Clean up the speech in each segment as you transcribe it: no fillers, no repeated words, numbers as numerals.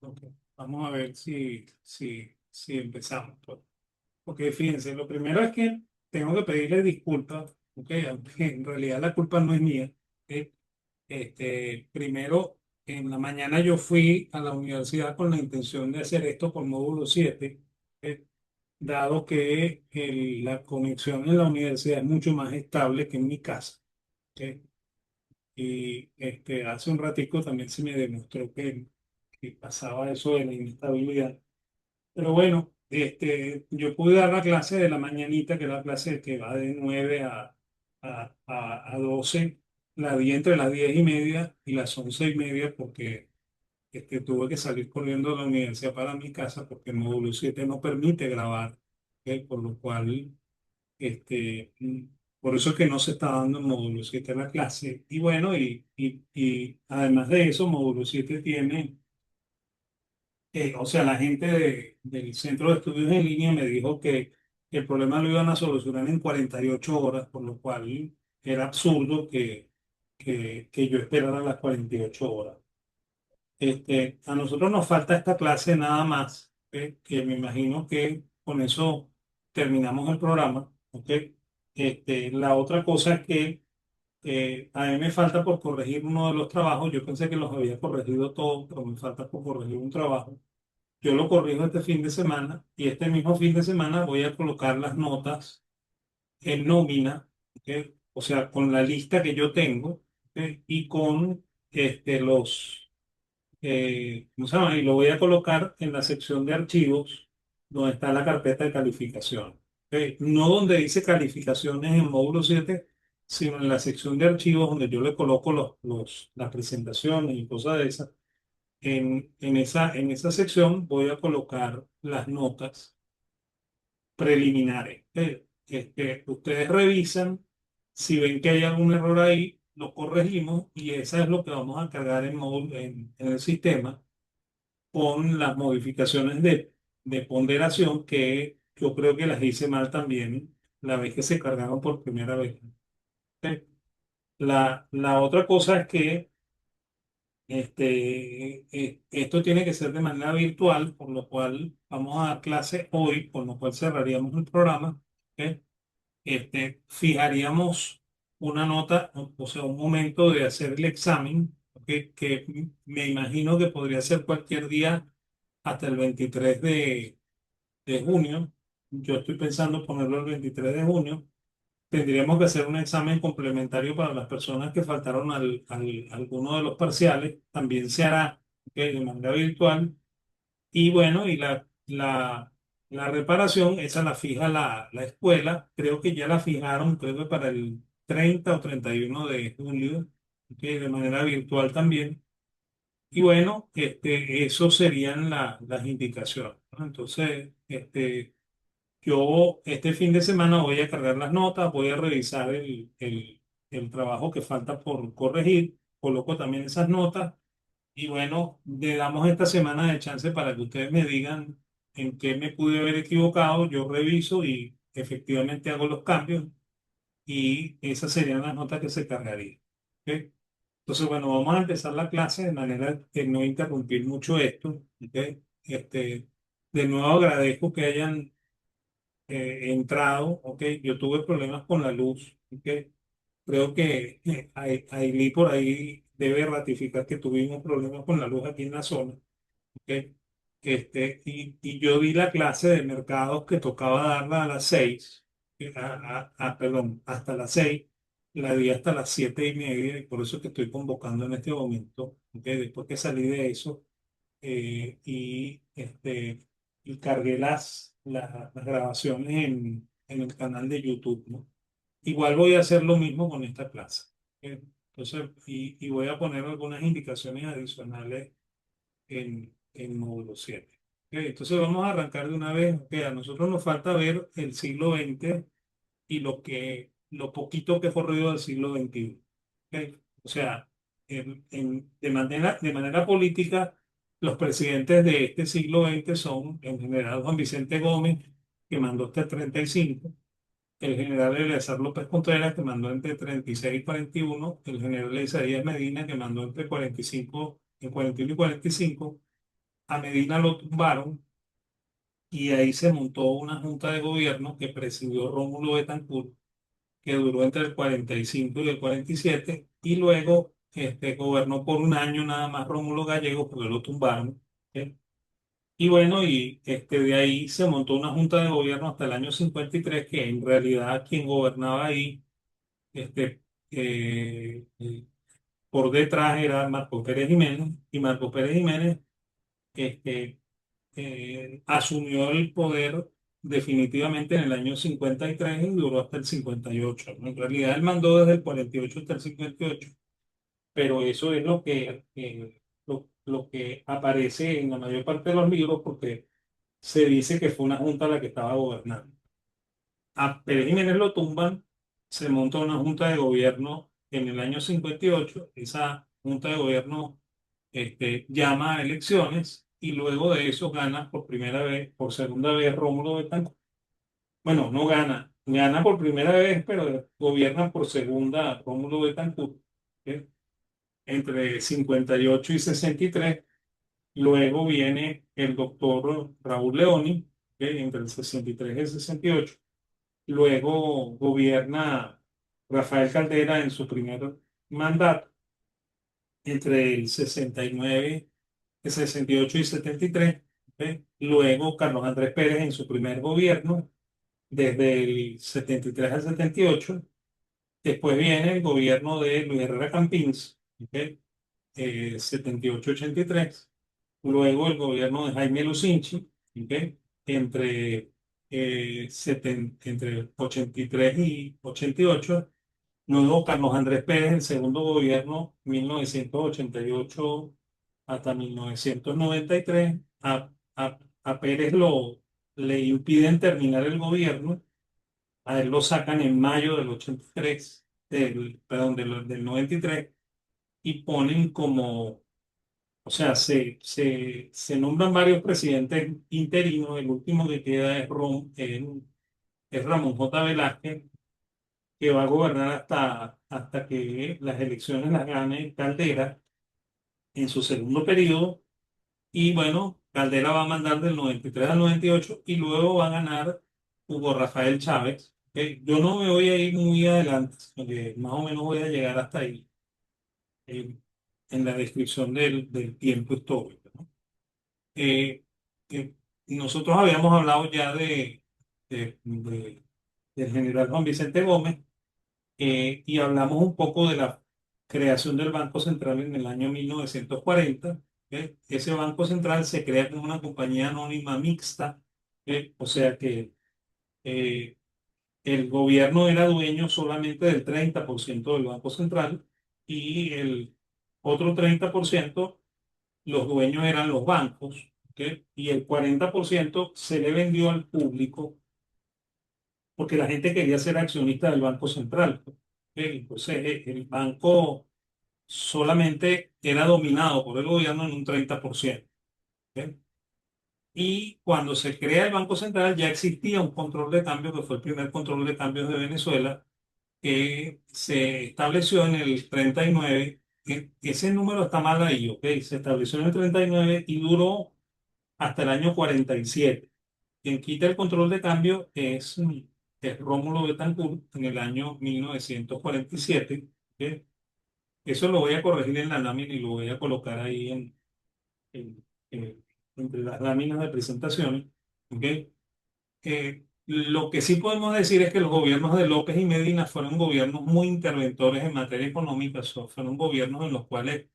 Ok, vamos a ver si empezamos, pues. Porque fíjense, lo primero es que tengo que pedirle disculpas, ok, aunque en realidad la culpa no es mía. ¿Ok? Primero, en la mañana yo fui a la universidad con la intención de hacer esto por módulo 7, ¿ok? Dado que la conexión en la universidad es mucho más estable que en mi casa. ¿Ok? Y hace un ratico también se me demostró que pasaba eso de la inestabilidad. Pero bueno, yo pude dar la clase de la mañanita, que es la clase que va de 9 a 12. La di entre las 10:30 y las 11:30 porque tuve que salir corriendo de la universidad para mi casa porque el módulo 7 no permite grabar, ¿ok? Por lo cual, este, mm, por eso es que no se está dando el módulo 7 la clase. Y bueno, y además de eso, módulo 7 tiene o sea, la gente del Centro de Estudios en Línea me dijo que el problema lo iban a solucionar en 48 horas, por lo cual era absurdo que yo esperara las 48 horas. A nosotros nos falta esta clase nada más, que me imagino que con eso terminamos el programa. ¿Ok? La otra cosa es que a mí me falta por corregir uno de los trabajos. Yo pensé que los había corregido todos, pero me falta por corregir un trabajo. Yo lo corrijo este fin de semana y este mismo fin de semana voy a colocar las notas en nómina, ¿ok? O sea, con la lista que yo tengo, ¿ok? Y con ¿cómo se llama? Y lo voy a colocar en la sección de archivos donde está la carpeta de calificación. ¿Ok? No donde dice calificaciones en módulo 7, sino en la sección de archivos donde yo le coloco las presentaciones y cosas de esas. En esa sección voy a colocar las notas preliminares. Ustedes revisan, si ven que hay algún error ahí, lo corregimos y eso es lo que vamos a cargar en el sistema con las modificaciones de ponderación que yo creo que las hice mal también la vez que se cargaron por primera vez. ¿Ok? La otra cosa es que esto tiene que ser de manera virtual, por lo cual vamos a dar clase hoy, por lo cual cerraríamos el programa. ¿Ok? Fijaríamos una nota, o sea, un momento de hacer el examen, ¿ok? Que me imagino que podría ser cualquier día hasta el 23 de junio. Yo estoy pensando ponerlo el 23 de junio. Tendríamos que hacer un examen complementario para las personas que faltaron alguno de los parciales. También se hará, ¿ok? De manera virtual. Y bueno, la reparación, esa la fija la escuela. Creo que ya la fijaron, creo que para el 30 o 31 de julio, ¿ok? De manera virtual también. Y bueno, eso serían las indicaciones, ¿no? Entonces, yo este fin de semana voy a cargar las notas, voy a revisar el trabajo que falta por corregir, coloco también esas notas y bueno, le damos esta semana de chance para que ustedes me digan en qué me pude haber equivocado, yo reviso y efectivamente hago los cambios y esas serían las notas que se cargarían. ¿Ok? Entonces, bueno, vamos a empezar la clase de manera de no interrumpir mucho esto. ¿Ok? Este, de nuevo agradezco que hayan entrado, ¿ok? Yo tuve problemas con la luz, ¿ok? Creo que Ailí por ahí debe ratificar que tuvimos problemas con la luz aquí en la zona, ¿ok? Y yo di la clase de mercados que tocaba darla a las 6, perdón, hasta las 6, la di hasta las 7:30 y por eso es que estoy convocando en este momento, ¿ok? Después que salí de eso eh, y, este, y cargué las grabaciones en el canal de YouTube, ¿no? Igual voy a hacer lo mismo con esta clase. ¿Ok? Entonces, y voy a poner algunas indicaciones adicionales en módulo 7. ¿Ok? Entonces vamos a arrancar de una vez. ¿Ok? A nosotros nos falta ver el siglo XX y lo poquito que fue ruido del siglo XXI. ¿Ok? O sea, de manera política, los presidentes de este siglo XX son el general Juan Vicente Gómez, que mandó hasta el 35, el general Eleazar López Contreras, que mandó entre 36 y 41, el general Isaías Medina, que mandó entre 45, en 41 y 45, a Medina lo tumbaron y ahí se montó una junta de gobierno que presidió Rómulo Betancourt, que duró entre el 45 y el 47, y luego gobernó por un año nada más Rómulo Gallegos porque lo tumbaron. ¿Ok? Y bueno, de ahí se montó una junta de gobierno hasta el año 53, que en realidad quien gobernaba ahí este, por detrás era Marco Pérez Jiménez, y Marco Pérez Jiménez este, asumió el poder definitivamente en el año 53 y duró hasta el 58. ¿No? En realidad él mandó desde el 48 hasta el 58, pero eso es lo que aparece en la mayor parte de los libros porque se dice que fue una junta la que estaba gobernando. A Pérez Jiménez lo tumban, se monta una junta de gobierno en el año 58. Esa junta de gobierno llama a elecciones y luego de eso gana por primera vez, por segunda vez Rómulo Betancourt. Bueno, no gana, gana por primera vez, pero gobierna por segunda Rómulo Betancourt, ¿ok? Entre 58 y 63. Luego viene el doctor Raúl Leoni, ¿ok? Entre el 63 y el 68. Luego gobierna Rafael Caldera en su primer mandato entre el 69, el 68 y 73. ¿Ok? Luego Carlos Andrés Pérez en su primer gobierno desde el 73 al 78. Después viene el gobierno de Luis Herrera Campins, ¿ok? 78-83. Luego el gobierno de Jaime Lucinchi, ¿ok? Entre, entre 83 y 88. Luego Carlos Andrés Pérez, el segundo gobierno, 1988 hasta 1993. A Pérez le impiden terminar el gobierno. A él lo sacan en mayo del 83, perdón, del 93, y ponen como, o sea, se nombran varios presidentes interinos. El último que queda es Ramón J. Velázquez, que va a gobernar hasta que las elecciones las gane Caldera en su segundo periodo. Y bueno, Caldera va a mandar del 93 al 98 y luego va a ganar Hugo Rafael Chávez. ¿Ok? Yo no me voy a ir muy adelante, porque más o menos voy a llegar hasta ahí eh, en la descripción del tiempo histórico. ¿No? Eh, eh, Nosotros habíamos hablado ya del general Juan Vicente Gómez, y hablamos un poco de la creación del Banco Central en el año 1940. ¿Ok? Ese Banco Central se crea como una compañía anónima mixta. ¿Ok? O sea que eh, el gobierno era dueño solamente del 30% del Banco Central y el otro 30% los dueños eran los bancos. ¿Ok? Y el 40% se le vendió al público porque la gente quería ser accionista del Banco Central. ¿Ok? Entonces, el banco solamente era dominado por el gobierno en un 30%. ¿Ok? Y cuando se crea el Banco Central ya existía un control de cambio, que fue el primer control de cambios de Venezuela, que se estableció en el 39. Ese número está mal ahí, ¿ok? Se estableció en el 39 y duró hasta el año 47. Quien quita el control de cambio es Rómulo Betancourt en el año 1947. ¿Ok? Eso lo voy a corregir en la lámina y lo voy a colocar ahí en- entre las láminas de presentaciones. ¿Ok? Lo que sí podemos decir es que los gobiernos de López y Medina fueron gobiernos muy interventores en materia económica. Fueron gobiernos en los cuales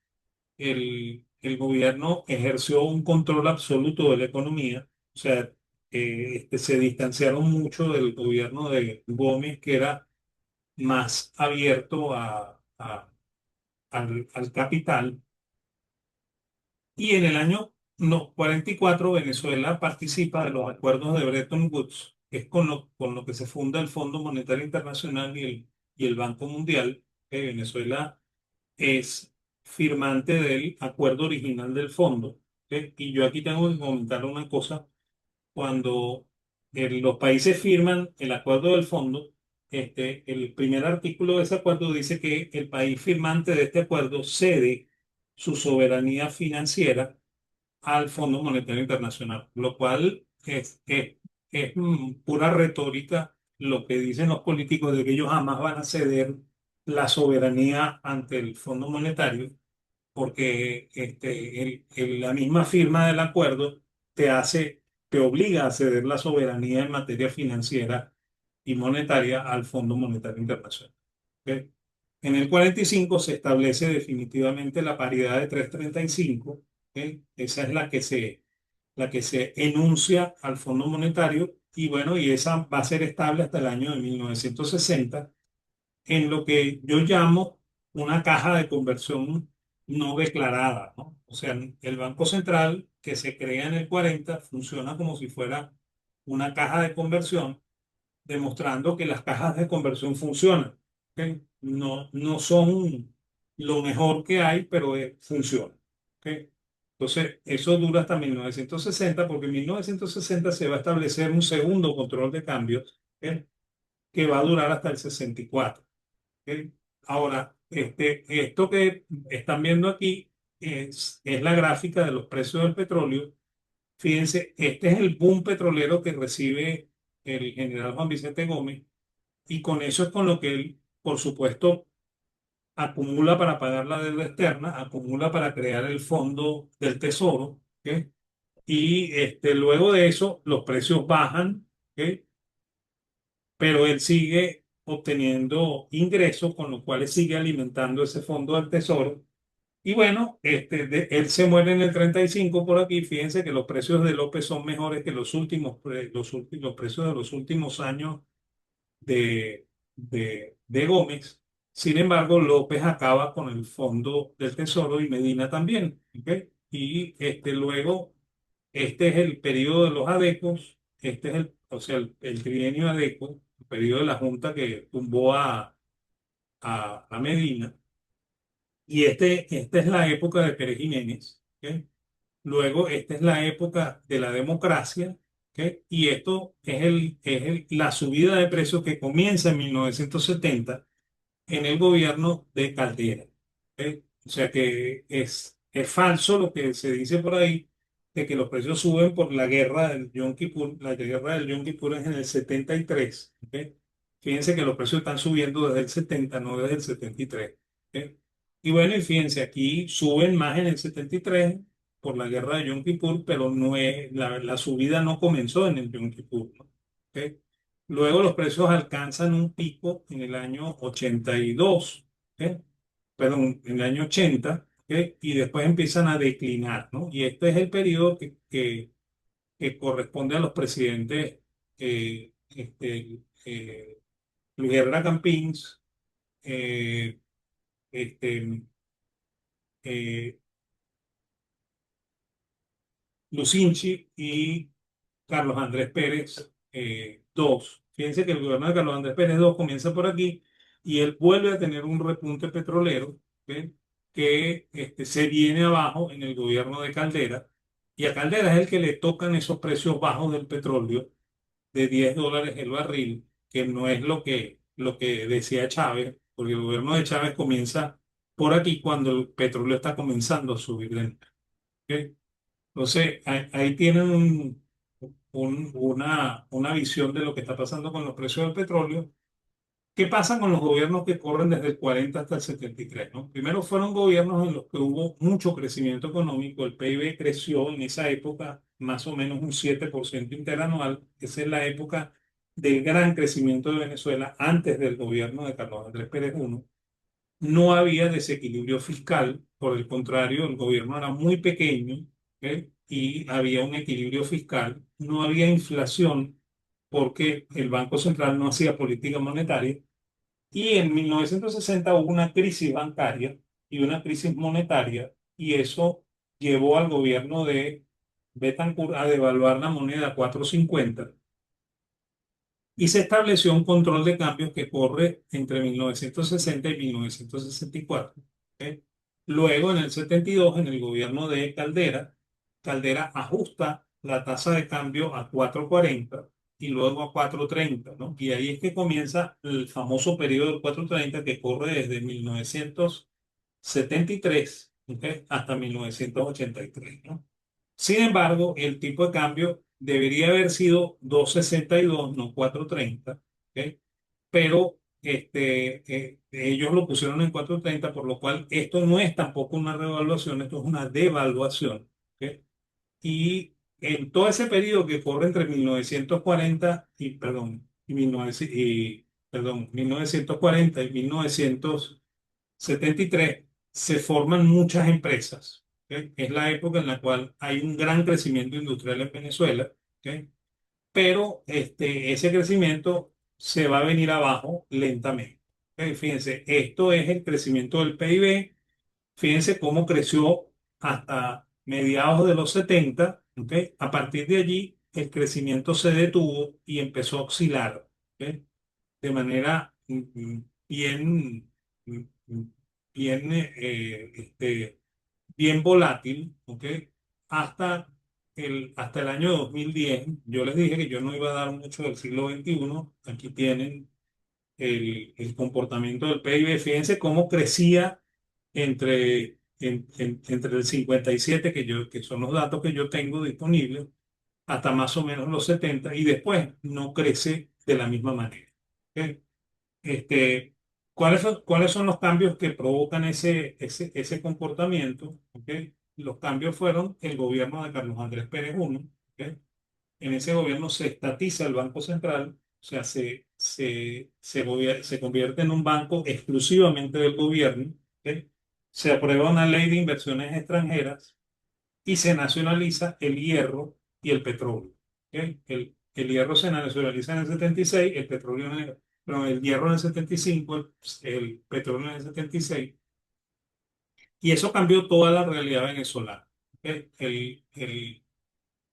el gobierno ejerció un control absoluto de la economía. O sea, se distanciaron mucho del gobierno de Gómez, que era más abierto al capital. Y en el año 44 Venezuela participa de los acuerdos de Bretton Woods, que es con lo que se funda el Fondo Monetario Internacional y el Banco Mundial. Venezuela es firmante del acuerdo original del fondo. ¿Ok? Y yo aquí tengo que comentar una cosa. Cuando los países firman el acuerdo del fondo, el primer artículo de ese acuerdo dice que el país firmante de este acuerdo cede su soberanía financiera al Fondo Monetario Internacional, lo cual es pura retórica lo que dicen los políticos de que ellos jamás van a ceder la soberanía ante el Fondo Monetario, porque la misma firma del acuerdo te hace, te obliga a ceder la soberanía en materia financiera y monetaria al Fondo Monetario Internacional. ¿Ok? En el 45 se establece definitivamente la paridad de 3,35. ¿Ok? Esa es la que se enuncia al Fondo Monetario y bueno, y esa va a ser estable hasta el año de 1960 en lo que yo llamo una caja de conversión no declarada, ¿no? O sea, el Banco Central que se crea en el 40 funciona como si fuera una caja de conversión, demostrando que las cajas de conversión funcionan. ¿Ok? No, no son lo mejor que hay, pero funcionan. ¿Ok? Entonces, eso dura hasta 1960, porque en 1960 se va a establecer un segundo control de cambios, ¿ok? Que va a durar hasta el 64. ¿Ok? Ahora, esto que están viendo aquí es la gráfica de los precios del petróleo. Fíjense, este es el boom petrolero que recibe el general Juan Vicente Gómez y con eso es con lo que él, por supuesto, acumula para pagar la deuda externa, acumula para crear el fondo del tesoro, ¿ok? Y luego de eso los precios bajan, ¿ok? Pero él sigue obteniendo ingresos, con los cuales sigue alimentando ese fondo del tesoro. Y bueno, él se muere en el 35 por aquí. Fíjense que los precios de López son mejores que los precios de los últimos años de Gómez. Sin embargo, López acaba con el fondo del tesoro y Medina también. ¿Ok? Y luego, este es el periodo de los adecos, o sea, el trienio adeco, el periodo de la Junta que tumbó a Medina. Y esta es la época de Pérez Jiménez. ¿Ok? Luego, esta es la época de la democracia. ¿Ok? Y esto la subida de precios que comienza en 1970 en el gobierno de Caldera. ¿Ok? O sea que es falso lo que se dice por ahí de que los precios suben por la guerra del Yom Kippur. La guerra del Yom Kippur es en el 73. ¿Ok? Fíjense que los precios están subiendo desde el 70, no desde el 73. ¿Ok? Y bueno, y fíjense, aquí suben más en el 73 por la guerra de Yom Kippur, pero no es, la subida no comenzó en el Yom Kippur, ¿no? ¿Ok? Luego los precios alcanzan un pico en el año 82, ¿ok? Perdón, en el año 80, ¿ok? Y después empiezan a declinar, ¿no? Y este es el periodo que corresponde a los presidentes Luis Herrera Campins, eh, este, eh, Lucinchi y Carlos Andrés Pérez II. Fíjense que el gobierno de Carlos Andrés Pérez II comienza por aquí y él vuelve a tener un repunte petrolero, ¿ok? Que se viene abajo en el gobierno de Caldera. Y a Caldera es el que le tocan esos precios bajos del petróleo de $10 el barril, que no es lo que decía Chávez, porque el gobierno de Chávez comienza por aquí cuando el petróleo está comenzando a subir de nuevo. ¿Ok? Entonces, ahí tienen una visión de lo que está pasando con los precios del petróleo. ¿Qué pasa con los gobiernos que corren desde el 40 hasta el 73? ¿No? Primero fueron gobiernos en los que hubo mucho crecimiento económico. El PIB creció en esa época más o menos un 7% interanual. Esa es la época del gran crecimiento de Venezuela antes del gobierno de Carlos Andrés Pérez I. No había desequilibrio fiscal, por el contrario, el gobierno era muy pequeño, ¿ok? Y había un equilibrio fiscal, no había inflación porque el Banco Central no hacía política monetaria y en 1960 hubo una crisis bancaria y una crisis monetaria y eso llevó al gobierno de Betancourt a devaluar la moneda a 4,50 y se estableció un control de cambios que corre entre 1960 y 1964. ¿Ok? Luego, en el 72, en el gobierno de Caldera, Caldera ajusta la tasa de cambio a 4,40 y luego a 4,30, ¿no? Y ahí es que comienza el famoso periodo del 4,30 que corre desde 1973, ¿ok? Hasta 1983, ¿no? Sin embargo, el tipo de cambio debería haber sido 2,62, no 4,30, ¿ok? Pero ellos lo pusieron en 4,30, por lo cual esto no es tampoco una revaluación, esto es una devaluación, ¿ok? Y en todo ese periodo que corre entre 1940 y, perdón, y 1900 y, perdón, 1940 y 1973 se forman muchas empresas. ¿Ok? Es la época en la cual hay un gran crecimiento industrial en Venezuela. ¿Ok? Pero ese crecimiento se va a venir abajo lentamente. ¿Ok? Fíjense, esto es el crecimiento del PIB. Fíjense cómo creció hasta mediados de los 70. ¿Ok? A partir de allí, el crecimiento se detuvo y empezó a oscilar. ¿Ok? De manera bien, mm, mm, bien, bien volátil, ¿ok? Hasta el año 2010. Yo les dije que yo no iba a dar mucho del siglo XXI. Aquí tienen el comportamiento del PIB. Fíjense cómo crecía entre el 57, que son los datos que yo tengo disponibles, hasta más o menos los 70, y después no crece de la misma manera. ¿Ok? Este, cuáles son los cambios que provocan ese comportamiento? ¿Ok? Los cambios fueron el gobierno de Carlos Andrés Pérez I. ¿Ok? En ese gobierno se estatiza el Banco Central, o sea, se convierte en un banco exclusivamente del gobierno. ¿Ok? Se aprueba una ley de inversiones extranjeras y se nacionaliza el hierro y el petróleo. ¿Ok? El hierro se nacionaliza en el 76, el petróleo perdón, el hierro en el 75, el petróleo en el 76, y eso cambió toda la realidad venezolana. ¿Ok?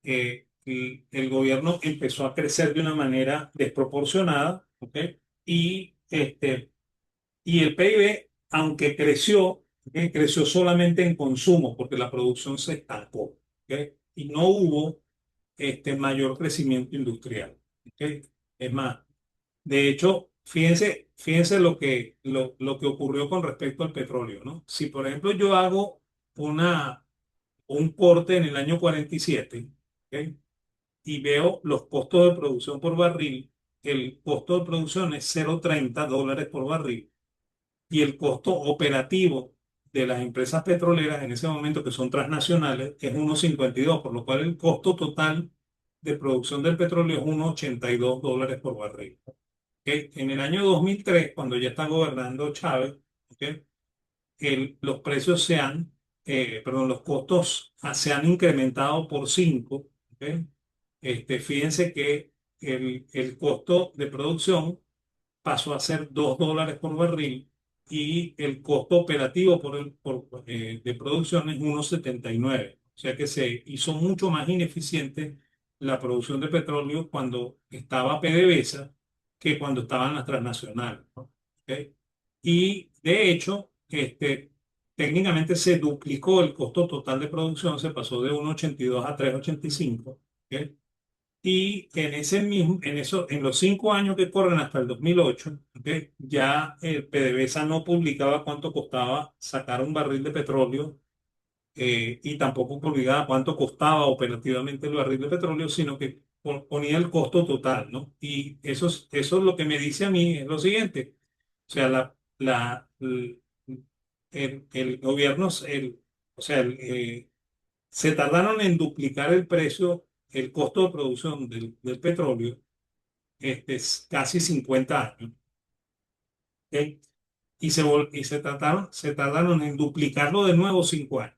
El gobierno empezó a crecer de una manera desproporcionada. ¿Ok? Y, y el PIB, aunque creció, ¿ok? Creció solamente en consumo porque la producción se estancó. ¿Ok? Y no hubo mayor crecimiento industrial. ¿Ok? Es más, de hecho, fíjense lo que ocurrió con respecto al petróleo, ¿no? Si, por ejemplo, yo hago un corte en el año 47, ¿ok? Y veo los costos de producción por barril, el costo de producción es 0,30 dólares por barril, y el costo operativo de las empresas petroleras en ese momento, que son transnacionales, es 1,52, por lo cual el costo total de producción del petróleo es 1,82 dólares por barril. ¿Ok? En el año 2003, cuando ya está gobernando Chávez, ¿ok? Los precios perdón, los costos se han incrementado por 5. ¿Ok? Fíjense que el costo de producción pasó a ser 2 dólares por barril, y el costo operativo de producción es 1,79. O sea que se hizo mucho más ineficiente la producción de petróleo cuando estaba PDVSA que cuando estaban las transnacionales, ¿no? ¿Ok? Y de hecho, técnicamente se duplicó el costo total de producción, se pasó de 1,82 a 3,85. ¿Ok? Y en los 5 años que corren hasta el 2008, ¿ok? Ya el PDVSA no publicaba cuánto costaba sacar un barril de petróleo, y tampoco publicaba cuánto costaba operativamente el barril de petróleo, sino que ponía el costo total, ¿no? Y eso es lo que me dice a mí es lo siguiente. O sea, el gobierno, o sea, se tardaron en duplicar el precio, el costo de producción del petróleo, es casi 50 años. ¿Ok? Y se tardaron en duplicarlo de nuevo 5 años.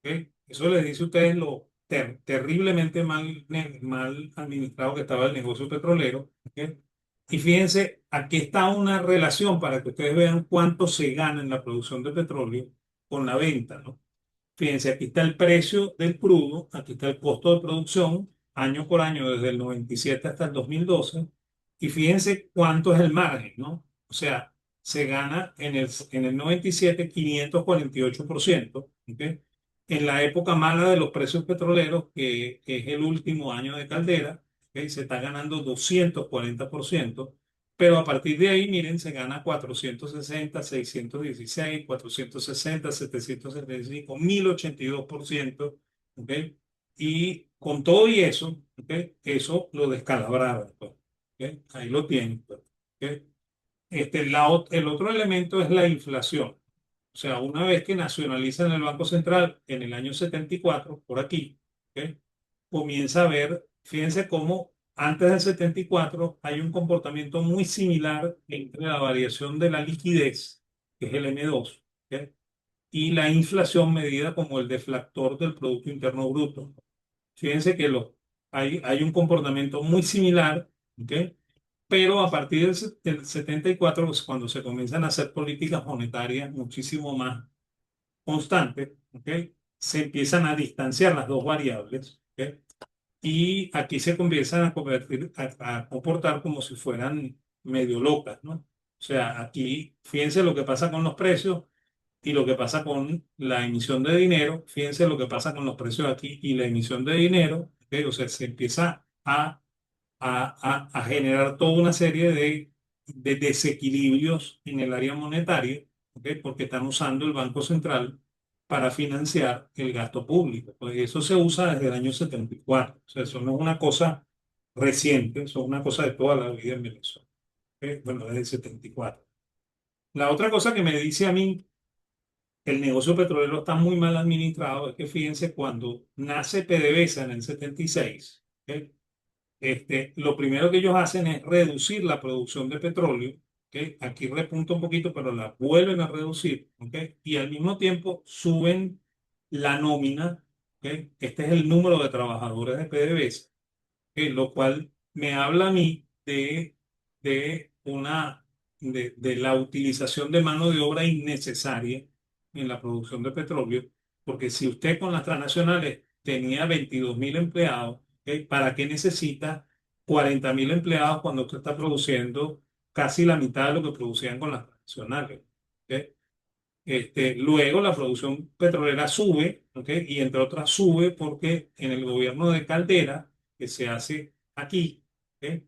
¿Ok? Eso les dice a ustedes lo terriblemente mal administrado que estaba el negocio petrolero. ¿Ok? Y fíjense, aquí está una relación para que ustedes vean cuánto se gana en la producción de petróleo con la venta, ¿no? Fíjense, aquí está el precio del crudo, aquí está el costo de producción año por año desde el 97 hasta el 2012, y fíjense cuánto es el margen, ¿no? O sea, se gana en el 97 548%. ¿Ok? En la época mala de los precios petroleros, que es el último año de Caldera, ¿ok? Se está ganando 240%. Pero a partir de ahí, miren, se gana 460, 616, 460, 775, 1082%. ¿ok? Y con todo y eso, ¿ok? Eso lo descalabraron, pues, ¿ok? Ahí lo tienen, pues, ¿ok? El otro elemento es la inflación. O sea, una vez que nacionalizan el Banco Central en el año 74 por aquí, ¿ok? Comienza a ver, fíjense cómo antes del 74 hay un comportamiento muy similar entre la variación de la liquidez, que es el M2, ¿ok? Y la inflación medida como el deflactor del Producto Interno Bruto. Fíjense que hay un comportamiento muy similar, ¿ok? Pero a partir del 74, pues, cuando se comienzan a hacer políticas monetarias muchísimo más constantes, ¿ok? Se empiezan a distanciar las dos variables, ¿ok? Y aquí se comienzan a convertir, a comportar como si fueran medio locas, ¿no? O sea, aquí, fíjense lo que pasa con los precios y lo que pasa con la emisión de dinero, fíjense lo que pasa con los precios aquí y la emisión de dinero, ¿ok? O sea, se empieza a generar toda una serie de desequilibrios en el área monetaria, ¿ok? Porque están usando el Banco Central para financiar el gasto público. Pues eso se usa desde el año 74. O sea, eso no es una cosa reciente, eso es una cosa de toda la vida en Venezuela. ¿Ok? Bueno, desde el 74. La otra cosa que me dice a mí el negocio petrolero está muy mal administrado es que fíjense, cuando nace PDVSA en el 76, ¿ok? Lo primero que ellos hacen es reducir la producción de petróleo, ¿ok? Aquí repunta un poquito, pero la vuelven a reducir, ¿ok? Y al mismo tiempo suben la nómina, ¿ok? Este es el número de trabajadores de PDVSA, lo cual me habla a mí de de la utilización de mano de obra innecesaria en la producción de petróleo, porque si usted con las transnacionales tenía 22.000 empleados, ¿ok? ¿Para qué necesita 40.000 empleados cuando usted está produciendo casi la mitad de lo que producían con las transnacionales? ¿Ok? Luego la producción petrolera sube, ¿ok? Y entre otras sube porque en el gobierno de Caldera, que se hace aquí, ¿ok?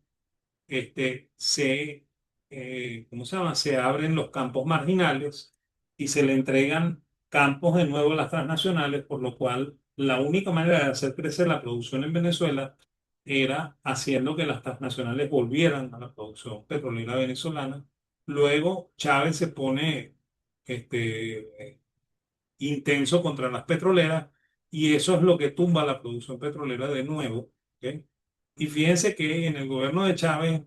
¿Cómo se llama? Se abren los campos marginales y se le entregan campos de nuevo a las transnacionales, por lo cual la única manera de hacer crecer la producción en Venezuela era haciendo que las transnacionales volvieran a la producción petrolera venezolana. Luego Chávez se pone intenso contra las petroleras y eso es lo que tumba la producción petrolera de nuevo, ¿ok? Y fíjense que en el gobierno de Chávez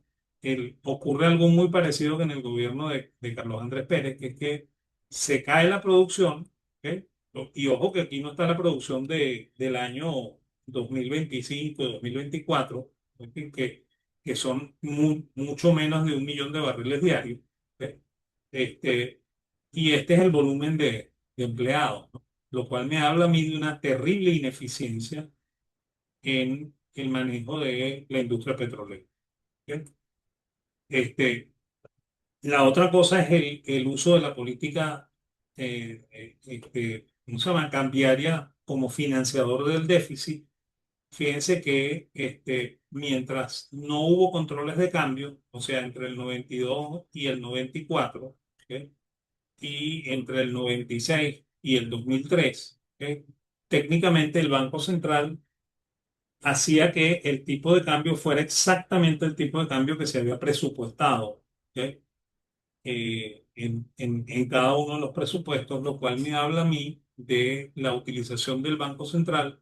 ocurre algo muy parecido que en el gobierno de Carlos Andrés Pérez, que es que se cae la producción, ¿ok? Y ojo que aquí no está la producción del año 2025, 2024, ¿ok? que son mucho menos de 1 millón de barriles diarios, ¿ok? Este, y este es el volumen de empleados, ¿no? Lo cual me habla a mí de una terrible ineficiencia en el manejo de la industria petrolera. ¿Ok? Este, la otra cosa es el uso de la política, ¿cómo se llama? Cambiaria como financiador del déficit. Fíjense que mientras no hubo controles de cambio, o sea, entre el 92 y el 94, ¿ok? Y entre el 96 y el 2003, ¿ok? Técnicamente el Banco Central hacía que el tipo de cambio fuera exactamente el tipo de cambio que se había presupuestado, ¿ok? En cada uno de los presupuestos, lo cual me habla a mí de la utilización del Banco Central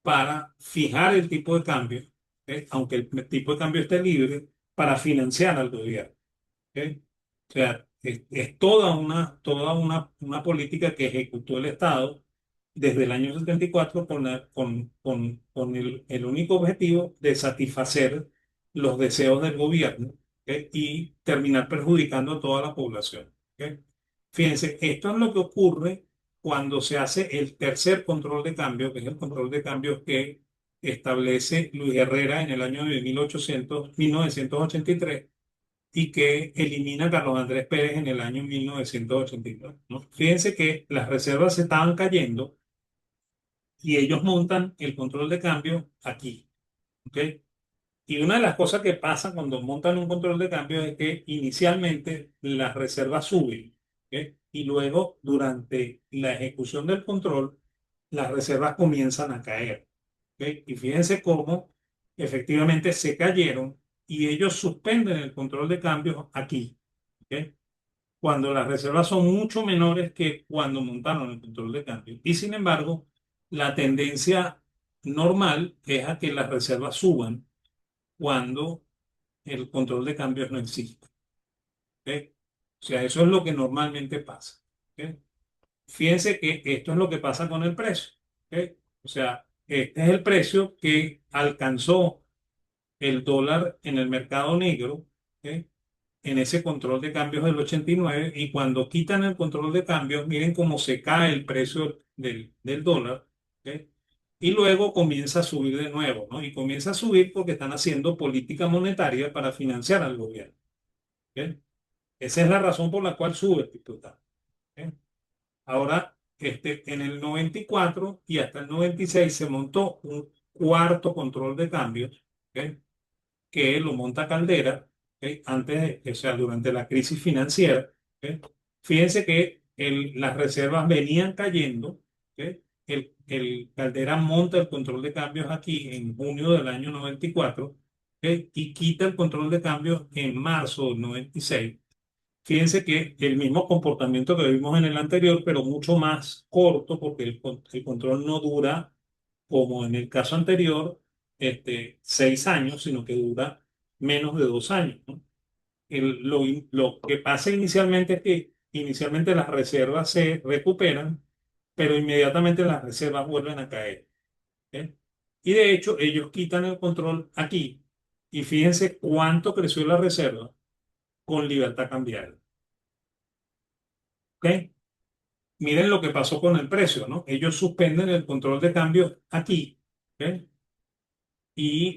para fijar el tipo de cambio, ¿ok? Aunque el tipo de cambio esté libre, para financiar al gobierno. ¿Ok? O sea, es una política que ejecutó el Estado desde el año 74 con el único objetivo de satisfacer los deseos del gobierno, ¿ok? Y terminar perjudicando a toda la población. ¿Ok? Fíjense, esto es lo que ocurre cuando se hace el tercer control de cambio, que es el control de cambio que establece Luis Herrera en el año de 1983 y que elimina a Carlos Andrés Pérez en el año 1989, ¿no? Fíjense que las reservas se estaban cayendo y ellos montan el control de cambio aquí, ¿ok? Y una de las cosas que pasa cuando montan un control de cambio es que inicialmente las reservas suben, ¿ok? Y luego, durante la ejecución del control, las reservas comienzan a caer. ¿Ok? Y fíjense cómo efectivamente se cayeron y ellos suspenden el control de cambios aquí. ¿Ok? Cuando las reservas son mucho menores que cuando montaron el control de cambios. Y sin embargo, la tendencia normal es a que las reservas suban cuando el control de cambios no existe. ¿Ok? O sea, eso es lo que normalmente pasa. ¿Ok? Fíjense que esto es lo que pasa con el precio. ¿Ok? O sea, este es el precio que alcanzó el dólar en el mercado negro, ¿ok? En ese control de cambios del 89 y cuando quitan el control de cambios, miren cómo se cae el precio del dólar, ¿ok? Y luego comienza a subir de nuevo, ¿no? Y comienza a subir porque están haciendo política monetaria para financiar al gobierno, ¿ok? Esa es la razón por la cual sube el tipo de cambio, ¿ok? Ahora, en el 94 y hasta el 96 se montó un cuarto control de cambios, ¿ok? Que lo monta Caldera, ¿ok? O sea, durante la crisis financiera. ¿Ok? Fíjense que las reservas venían cayendo. ¿Ok? El Caldera monta el control de cambios aquí en junio del año 94, ¿ok? Y quita el control de cambios en marzo del 96. Fíjense que el mismo comportamiento que vimos en el anterior, pero mucho más corto, porque el control no dura, como en el caso anterior, 6 años, sino que dura menos de 2 años, ¿no? Lo que pasa inicialmente es que inicialmente las reservas se recuperan, pero inmediatamente las reservas vuelven a caer. ¿Ok? Y de hecho, ellos quitan el control aquí. Y fíjense cuánto creció la reserva con libertad cambiaria. ¿Ok? Miren lo que pasó con el precio, ¿no? Ellos suspenden el control de cambio aquí, ¿ok? Y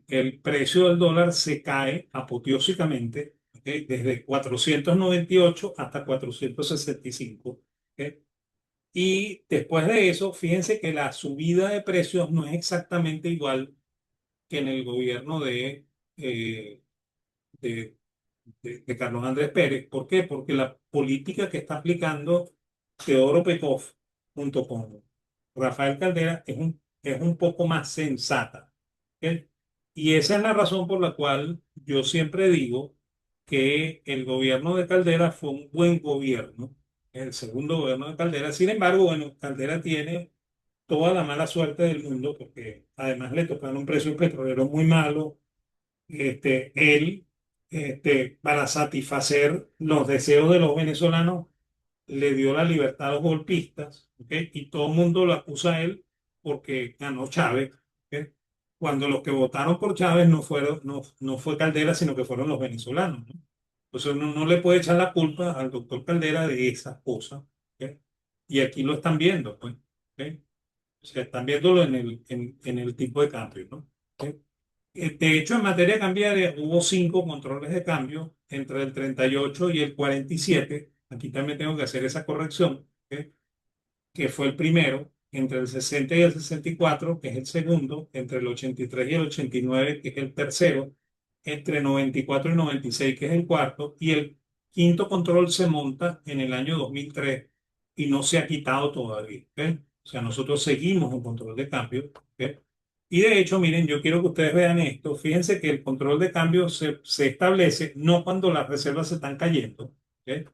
el precio del dólar se cae apoteósicamente, ¿ok? Desde 498 hasta 465, ¿ok? Y después de eso, fíjense que la subida de precios no es exactamente igual que en el gobierno eh, de, de Carlos Andrés Pérez. ¿Por qué? Porque la política que está aplicando Teodoro Pekov junto con Rafael Caldera es un poco más sensata. ¿Ok? Y esa es la razón por la cual yo siempre digo que el gobierno de Caldera fue un buen gobierno, el segundo gobierno de Caldera. Sin embargo, bueno, Caldera tiene toda la mala suerte del mundo porque además le tocaron precios petroleros muy malos. Él, para satisfacer los deseos de los venezolanos, le dio la libertad a los golpistas, ¿ok? Y todo el mundo lo acusa a él porque ganó Chávez, ¿ok? Cuando los que votaron por Chávez no fue Caldera, sino que fueron los venezolanos, ¿no? Entonces uno no le puede echar la culpa al doctor Caldera de esas cosas, ¿ok? Y aquí lo están viendo, pues, ¿ok? O sea, están viéndolo en el tipo de cambio, ¿no? ¿Ok? De hecho, en materia cambiaria hubo 5 controles de cambio entre el 38 y el 47. Aquí también tengo que hacer esa corrección, ¿ok? Que fue el primero, entre el 60 y el 64, que es el segundo, entre el 83 y el 89, que es el tercero, entre 94 y 96, que es el cuarto, y el quinto control se monta en el año 2003 y no se ha quitado todavía. ¿Ok? O sea, nosotros seguimos en control de cambio. ¿Ok? Y de hecho, miren, yo quiero que ustedes vean esto. Fíjense que el control de cambio se establece no cuando las reservas se están cayendo, ¿ok?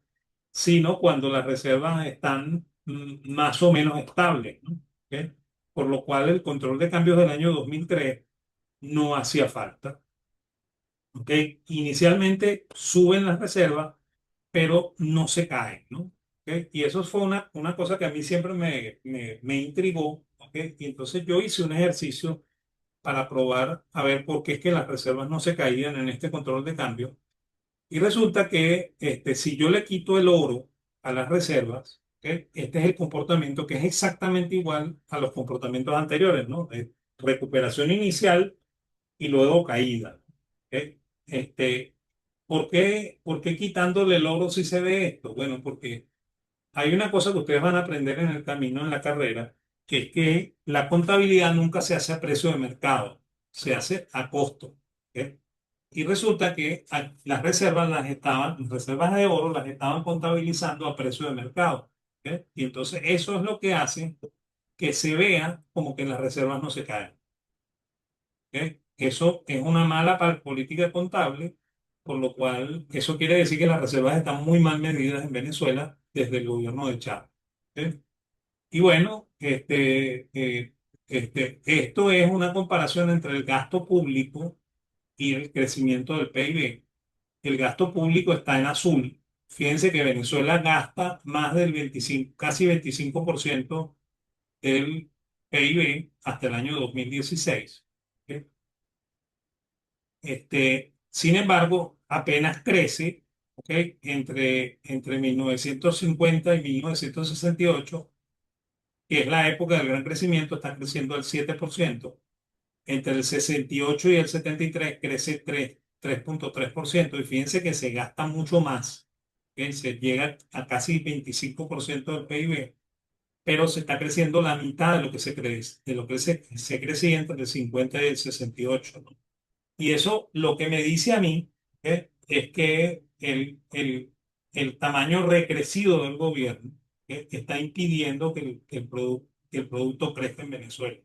Sino cuando las reservas están más o menos estables, ¿no? ¿Ok? Por lo cual el control de cambios del año 2003 no hacía falta. ¿Ok? Inicialmente suben las reservas, pero no se caen, ¿no? ¿Ok? Y eso fue una cosa que a mí siempre me intrigó, ¿ok? Y entonces yo hice un ejercicio para probar a ver por qué es que las reservas no se caían en este control de cambio. Y resulta que si yo le quito el oro a las reservas, ¿ok? Este es el comportamiento que es exactamente igual a los comportamientos anteriores, ¿no? Recuperación inicial y luego caída. ¿Ok? Este, ¿por qué quitándole el oro si se ve esto? Bueno, porque hay una cosa que ustedes van a aprender en el camino, en la carrera, que es que la contabilidad nunca se hace a precio de mercado, se hace a costo. ¿Ok? Y resulta que las reservas de oro las estaban contabilizando a precio de mercado. ¿Ok? Y entonces eso es lo que hace. que se vea como que las reservas no se caen. ¿Ok? Eso es una mala política contable, por lo cual eso quiere decir que las reservas están muy mal medidas en Venezuela desde el gobierno de Chávez. ¿Ok? Y bueno, esto es una comparación entre el gasto público y el crecimiento del PIB. El gasto público está en azul. Fíjense que Venezuela gasta más del 25, casi 25% del PIB hasta el año 2016. ¿Ok? Sin embargo, apenas crece, ¿ok? Entre 1950 y 1968, que es la época del gran crecimiento, está creciendo al 7%. Entre el 68 y el 73 crece 3,3%. Y fíjense que se gasta mucho más, que se llega a casi 25% del PIB, pero se está creciendo la mitad de lo que se crece, de lo que se crecía entre el 50 y el 68, ¿no? Y eso lo que me dice a mí, es que el tamaño recrecido del gobierno, está impidiendo que el producto crezca en Venezuela.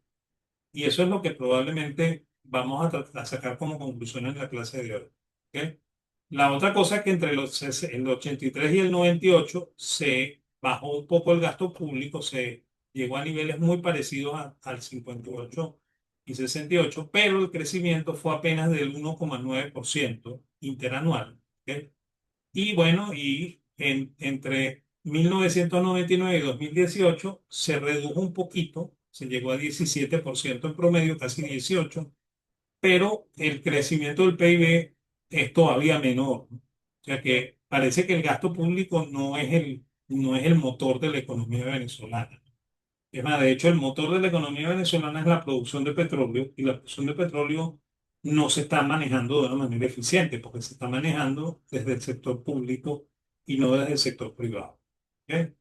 Y eso es lo que probablemente vamos a sacar como conclusión en la clase de hoy. ¿Ok? La otra cosa es que entre el 83 y el 98 se bajó un poco el gasto público, se llegó a niveles muy parecidos al 58 y 68, pero el crecimiento fue apenas del 1,9% interanual. ¿Ok? Y bueno, entre 1999 y 2018 se redujo un poquito, se llegó a 17% en promedio, casi 18%, pero el crecimiento del PIB es todavía menor, ¿no? O sea que parece que el gasto público no es el motor de la economía venezolana. Es más, de hecho, el motor de la economía venezolana es la producción de petróleo, y la producción de petróleo no se está manejando de una manera eficiente porque se está manejando desde el sector público y no desde el sector privado. ¿Ok?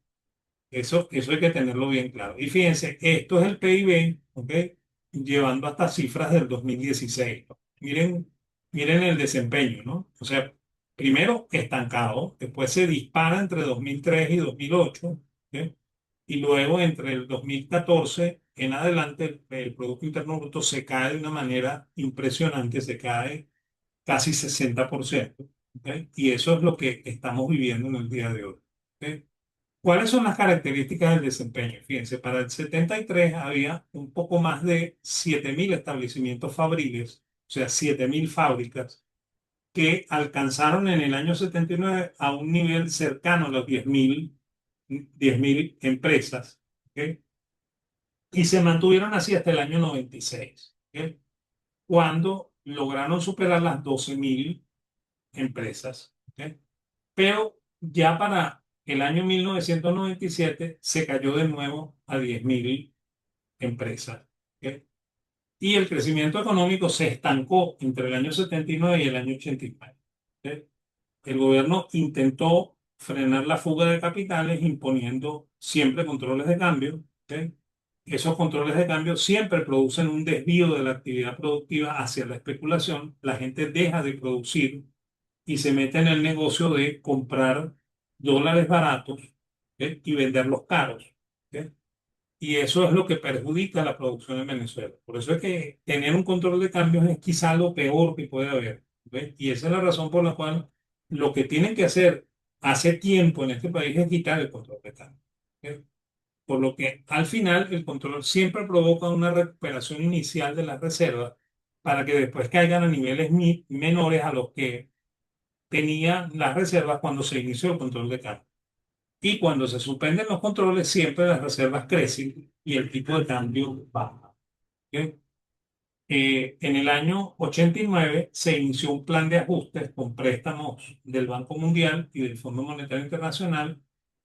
Eso hay que tenerlo bien claro. Y fíjense, esto es el PIB, ¿ok? Llevando hasta cifras del 2016, ¿no? Miren el desempeño, ¿no? O sea, primero estancado, después se dispara entre 2003 y 2008, ¿ok? Y luego entre el 2014 en adelante el Producto Interno Bruto se cae de una manera impresionante, se cae casi 60%, ¿ok? Y eso es lo que estamos viviendo en el día de hoy. ¿Ok? ¿Cuáles son las características del desempeño? Fíjense, para el 73 había un poco más de 7.000 establecimientos fabriles, o sea, 7.000 fábricas, que alcanzaron en el año 79 a un nivel cercano a los 10.000 empresas, ¿ok? Y se mantuvieron así hasta el año 96, ¿ok? Cuando lograron superar las 12.000 empresas, ¿ok? Pero ya para el año 1997 se cayó de nuevo a 10.000 empresas. ¿Ok? Y el crecimiento económico se estancó entre el año 79 y el año 89. ¿Ok? El gobierno intentó frenar la fuga de capitales imponiendo siempre controles de cambio. ¿Ok? Esos controles de cambio siempre producen un desvío de la actividad productiva hacia la especulación. La gente deja de producir y se mete en el negocio de comprar dólares baratos, y venderlos caros. ¿Ok? Y eso es lo que perjudica la producción en Venezuela. Por eso es que tener un control de cambios es quizá lo peor que puede haber. ¿Ok? Y esa es la razón por la cual lo que tienen que hacer hace tiempo en este país es quitar el control de cambios. ¿Ok? Por lo que al final el control siempre provoca una recuperación inicial de las reservas para que después caigan a niveles menores a los que tenía las reservas cuando se inició el control de cambio. Y cuando se suspenden los controles, siempre las reservas crecen y el tipo de cambio baja. ¿Ok? En el año 89 se inició un plan de ajustes con préstamos del Banco Mundial y del Fondo Monetario Internacional.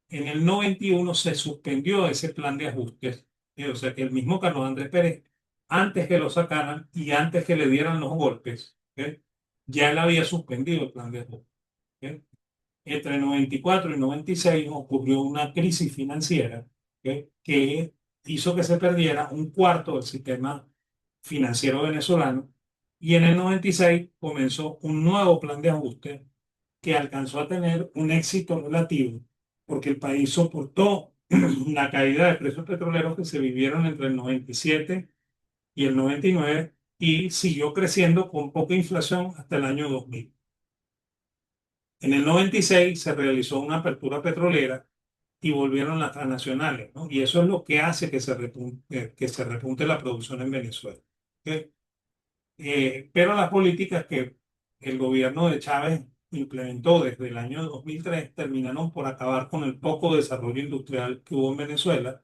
En el 91 se suspendió ese plan de ajustes. O sea que el mismo Carlos Andrés Pérez, antes que lo sacaran y antes que le dieran los golpes, ¿ok? Ya él había suspendido el plan de ajustes. ¿Ok? Entre 94 y 96 ocurrió una crisis financiera, ¿ok? Que hizo que se perdiera un cuarto del sistema financiero venezolano, y en el 96 comenzó un nuevo plan de ajuste que alcanzó a tener un éxito relativo porque el país soportó la caída de precios petroleros que se vivieron entre el 97 y el 99 y siguió creciendo con poca inflación hasta el año 2000. En el 96 se realizó una apertura petrolera y volvieron las transnacionales, ¿no? Y eso es lo que hace que se repunte la producción en Venezuela. ¿Ok? Pero las políticas que el gobierno de Chávez implementó desde el año 2003 terminaron por acabar con el poco desarrollo industrial que hubo en Venezuela.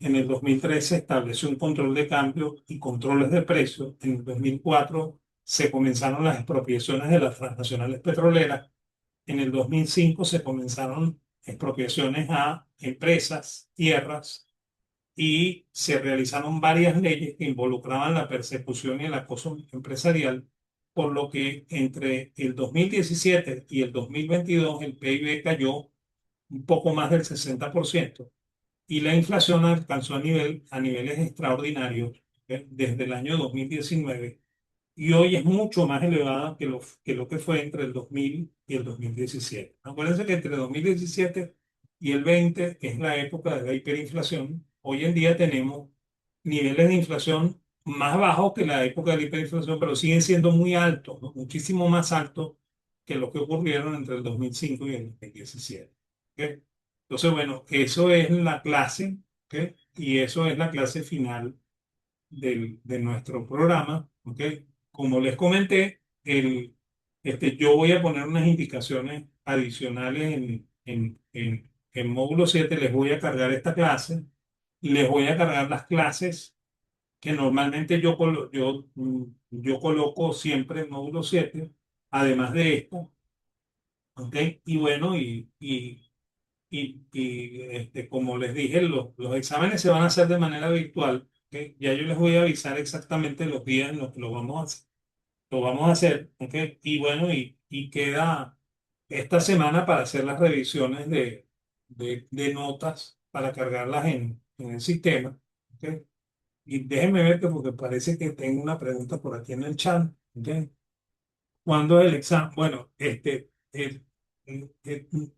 En el 2003 se estableció un control de cambio y controles de precios. En el 2004 se comenzaron las expropiaciones de las transnacionales petroleras. En el 2005 se comenzaron expropiaciones a empresas, tierras, y se realizaron varias leyes que involucraban la persecución y el acoso empresarial, por lo que entre el 2017 y el 2022 el PIB cayó un poco más del 60% y la inflación alcanzó a niveles extraordinarios, desde el año 2019 y hoy es mucho más elevada que lo que fue entre el 2000 y el 2017. Acuérdense que entre 2017 y el 20, que es la época de la hiperinflación, hoy en día tenemos niveles de inflación más bajos que la época de la hiperinflación, pero siguen siendo muy altos, ¿no? Muchísimo más altos que lo que ocurrieron entre el 2005 y el 2017. ¿Ok? Entonces, bueno, eso es la clase, ¿ok? Y eso es la clase final de nuestro programa, ¿ok? Como les comenté, yo voy a poner unas indicaciones adicionales en módulo 7. Les voy a cargar esta clase, les voy a cargar las clases que normalmente yo coloco siempre en módulo 7 además de esto, ¿ok? Y bueno, como les dije, los exámenes se van a hacer de manera virtual. ¿Ok? Ya yo les voy a avisar exactamente los días en los que lo vamos a hacer. ¿Ok? Y bueno, y queda esta semana para hacer las revisiones de notas para cargarlas en el sistema. ¿Ok? Y déjenme ver que porque parece que tengo una pregunta por aquí en el chat. ¿Ok? ¿Cuándo es el examen? Bueno,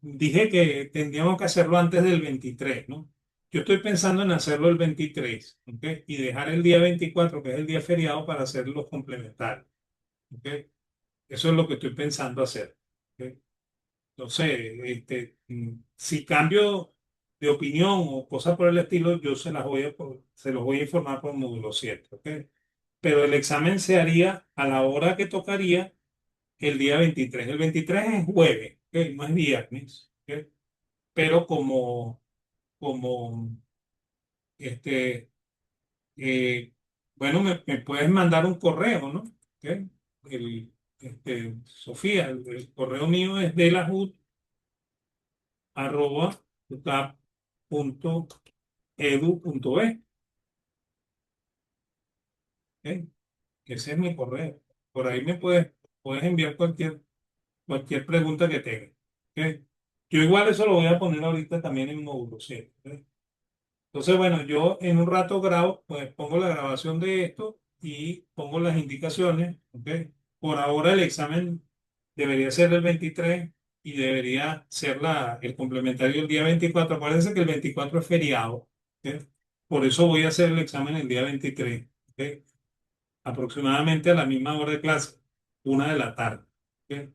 dije que tendríamos que hacerlo antes del 23, ¿no? Yo estoy pensando en hacerlo el 23, ¿ok? Y dejar el día 24, que es el día feriado, para hacer los complementarios, ¿ok? Eso es lo que estoy pensando hacer, ¿ok? Entonces, si cambio de opinión o cosas por el estilo, yo se los voy a informar por módulo 7, ¿ok? Pero el examen se haría a la hora que tocaría el día 23. El 23 es jueves, ¿ok? No es viernes, ¿ok? Pero como este, bueno, me puedes mandar un correo, ¿no? ¿Ok? Sofía, el correo mío es delahud@ucap.edu.es, ¿ok? Ese es mi correo. Por ahí puedes enviar cualquier pregunta que tengas, ¿ok? Yo igual eso lo voy a poner ahorita también en módulo, ¿sí? ¿Ok? Entonces, bueno, yo en un rato grabo, pues pongo la grabación de esto y pongo las indicaciones, ¿ok? Por ahora el examen debería ser el 23 y debería ser el complementario el día 24. Acuérdense que el 24 es feriado, ¿ok? Por eso voy a hacer el examen el día 23, ¿ok? Aproximadamente a la misma hora de clase, 1 de la tarde, ¿ok?